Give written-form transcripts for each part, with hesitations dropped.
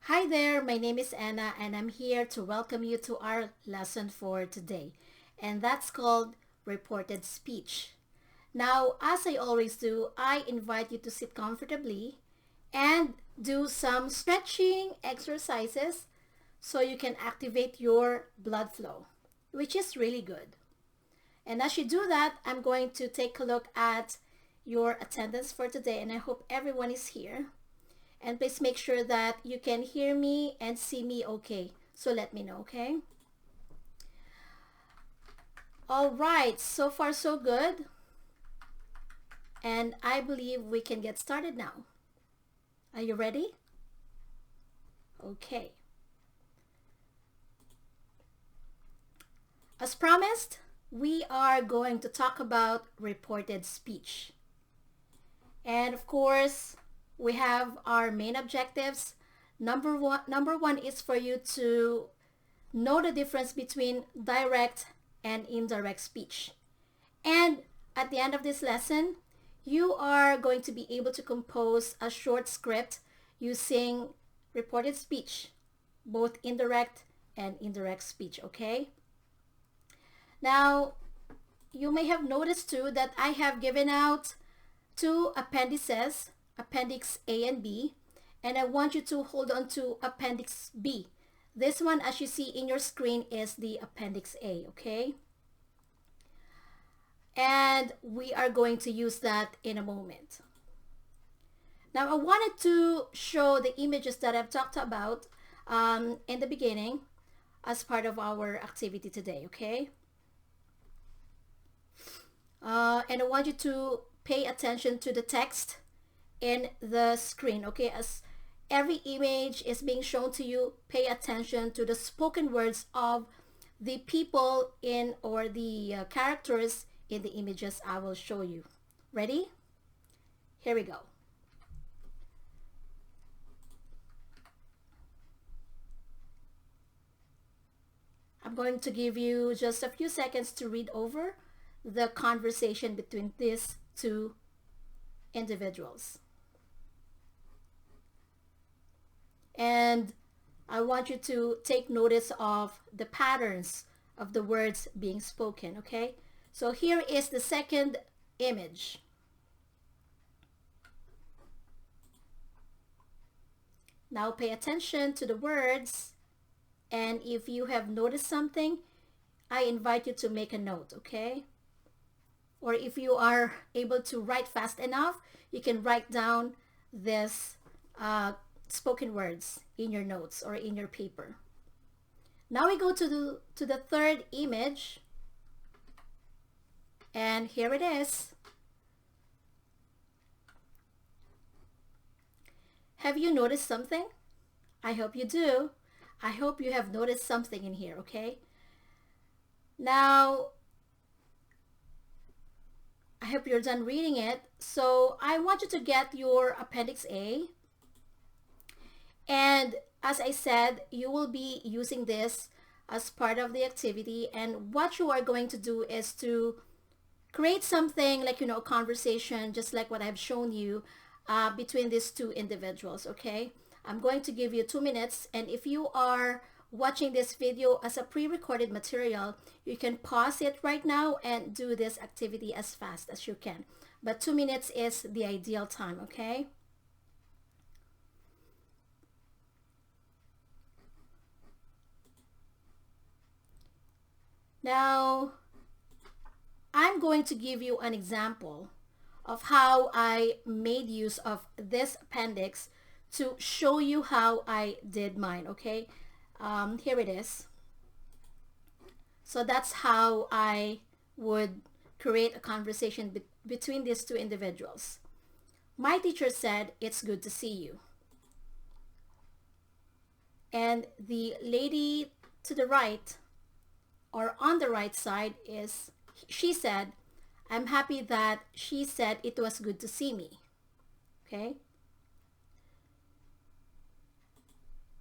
Hi there, my name is Anna and I'm here to welcome you to our lesson for today. And that's called reported speech. Now, as I always do, I invite you to sit comfortably and do some stretching exercises so you can activate your blood flow, which is really good. And as you do that, I'm going to take a look at your attendance for today and I hope everyone is here. And please make sure that you can hear me and see me okay. So let me know, okay? All right, so far so good. And I believe we can get started now. Are you ready? Okay. As promised, we are going to talk about reported speech. And of course, we have our main objectives. Number one is for you to know the difference between direct and indirect speech. And at the end of this lesson, you are going to be able to compose a short script using reported speech, both indirect and indirect speech, okay? Now, you may have noticed too that I have given out two appendices, Appendix A and B, and I want you to hold on to Appendix B. This one, as you see in your screen, is the Appendix A, okay? And we are going to use that in a moment. Now, I wanted to show the images that I've talked about in the beginning as part of our activity today, okay? And I want you to pay attention to the text in the screen, okay? As every image is being shown to you, pay attention to the spoken words of the people in or the characters in the images I will show you. Ready? Here we go. I'm going to give you just a few seconds to read over the conversation between these two individuals. And I want you to take notice of the patterns of the words being spoken, okay? So here is the second image. Now pay attention to the words, and if you have noticed something, I invite you to make a note, okay? Or if you are able to write fast enough, you can write down this spoken words in your notes or in your paper. Now we go to the third image, and here it is. Have you noticed something? I hope you do. I hope you have noticed something in here, okay? Now, I hope you're done reading it. So I want you to get your Appendix A. And as I said, you will be using this as part of the activity. And what you are going to do is to create something like, a conversation, just like what I've shown you between these two individuals, okay? I'm going to give you 2 minutes. And if you are watching this video as a pre-recorded material, you can pause it right now and do this activity as fast as you can. But 2 minutes is the ideal time, okay? Now, I'm going to give you an example of how I made use of this appendix to show you how I did mine, okay? Here it is. So that's how I would create a conversation between these two individuals. My teacher said, "It's good to see you." And the lady to the right or on the right side she said, "I'm happy that she said it was good to see me." Okay?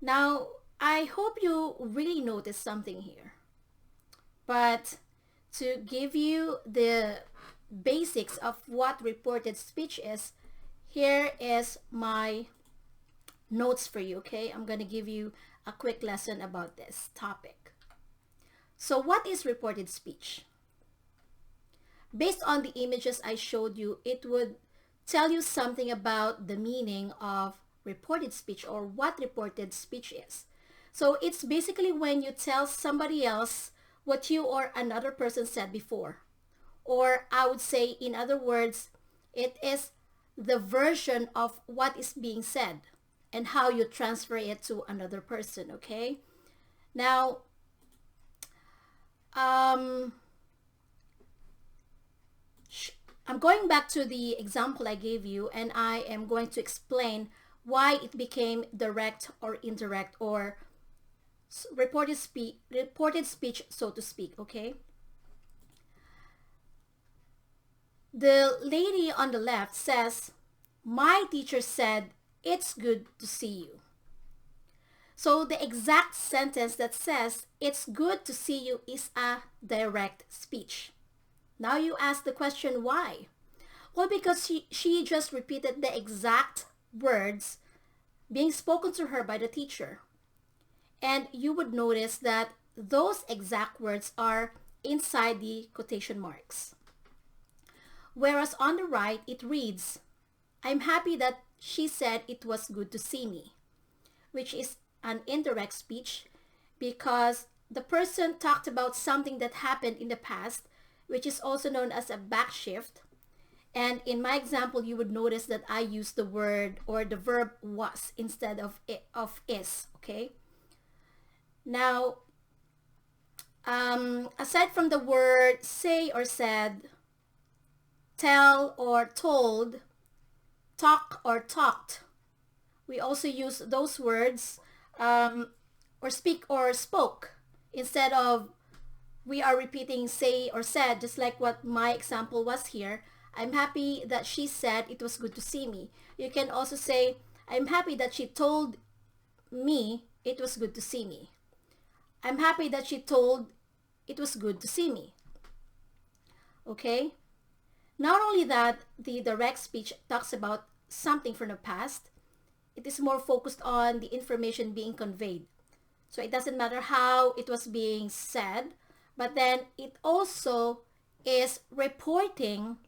Now, I hope you really noticed something here. But to give you the basics of what reported speech is, here is my notes for you, okay? I'm going to give you a quick lesson about this topic. So what is reported speech? Based on the images I showed you, it would tell you something about the meaning of reported speech or what reported speech is. So it's basically when you tell somebody else what you or another person said before. Or I would say, in other words, it is the version of what is being said and how you transfer it to another person, okay? Now, I'm going back to the example I gave you, and I am going to explain why it became direct or indirect or reported speech, so to speak, okay? The lady on the left says, "My teacher said it's good to see you." So the exact sentence that says "it's good to see you" is a direct speech. Now you ask the question, why? Well, because she just repeated the exact words being spoken to her by the teacher. And you would notice that those exact words are inside the quotation marks. Whereas on the right, it reads, "I'm happy that she said it was good to see me," which is an indirect speech because the person talked about something that happened in the past, which is also known as a backshift. And in my example, you would notice that I used the word or the verb "was" instead of "is," okay? Now, aside from the word say or said, tell or told, talk or talked, we also use those words, or speak or spoke, instead of we are repeating say or said, just like what my example was here. "I'm happy that she said it was good to see me." You can also say, "I'm happy that she told me it was good to see me." "I'm happy that she told it was good to see me." Okay? Not only that, the direct speech talks about something from the past. It is more focused on the information being conveyed. So it doesn't matter how it was being said, but then it also is reporting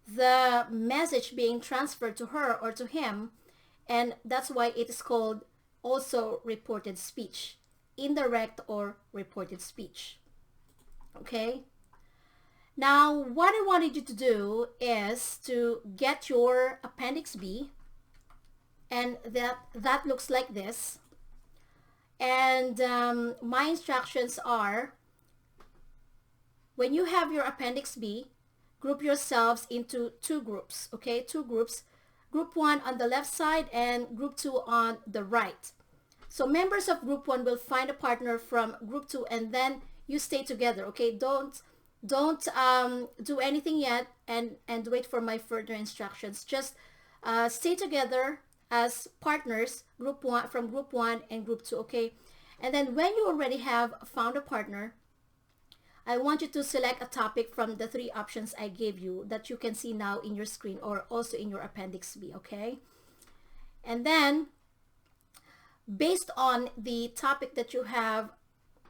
the message being transferred to her or to him, and that's why it is called also reported speech, indirect or reported speech. Okay? Now, what I wanted you to do is to get your Appendix B, and that looks like this. And my instructions are, when you have your Appendix B, group yourselves into two groups, okay? Two groups. Group 1 on the left side and Group 2 on the right. So members of Group 1 will find a partner from Group 2, and then you stay together, okay? Don't do anything yet and wait for my further instructions. Just stay together as partners, Group 1 from Group 1 and Group 2, okay? And then when you already have found a partner, I want you to select a topic from the three options I gave you that you can see now in your screen or also in your Appendix B, okay? And then, based on the topic that you have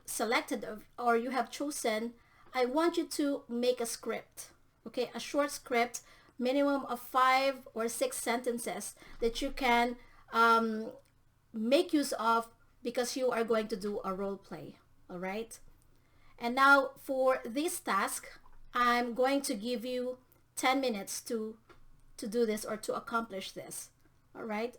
selected or you have chosen, I want you to make a script, okay? A short script, minimum of 5 or 6 sentences that you can make use of because you are going to do a role play, all right? And now for this task, I'm going to give you 10 minutes to do this or to accomplish this, all right?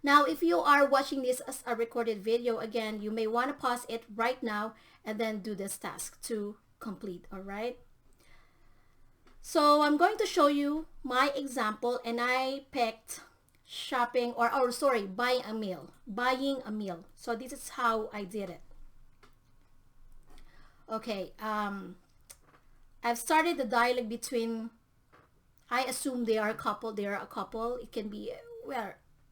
Now, if you are watching this as a recorded video, again, you may want to pause it right now and then do this task to complete, all right? So I'm going to show you my example, and I picked shopping or sorry, buying a meal. So this is how I did it. Okay, I've started the dialogue between, I assume they are a couple. It can be,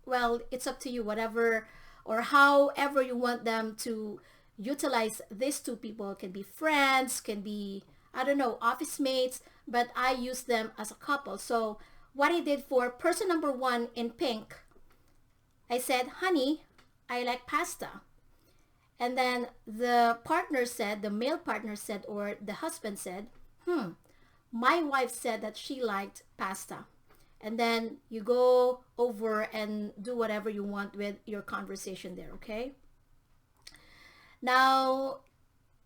well, it's up to you, whatever or however you want them to utilize these two people. It can be friends, can be, I don't know, office mates, but I use them as a couple. So what I did for person number 1 in pink, I said, honey, I like pasta. And then the partner said, the male partner said, or the husband said, my wife said that she liked pasta. And then you go over and do whatever you want with your conversation there, okay? Now,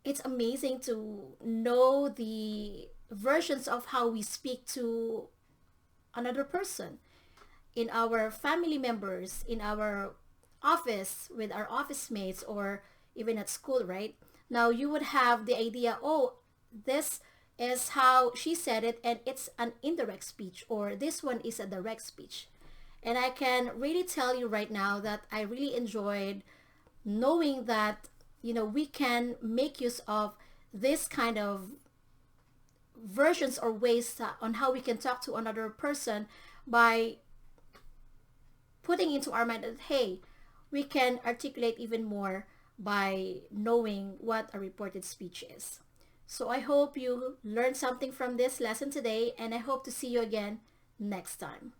it's amazing to know the versions of how we speak to another person in our family members, in our office, with our office mates, or even at school, right? Now you would have the idea, oh, this is how she said it, and it's an indirect speech, or this one is a direct speech. And I can really tell you right now that I really enjoyed knowing that, we can make use of this kind of versions or ways on how we can talk to another person by putting into our mind that, hey, we can articulate even more by knowing what a reported speech is. So I hope you learned something from this lesson today, and I hope to see you again next time.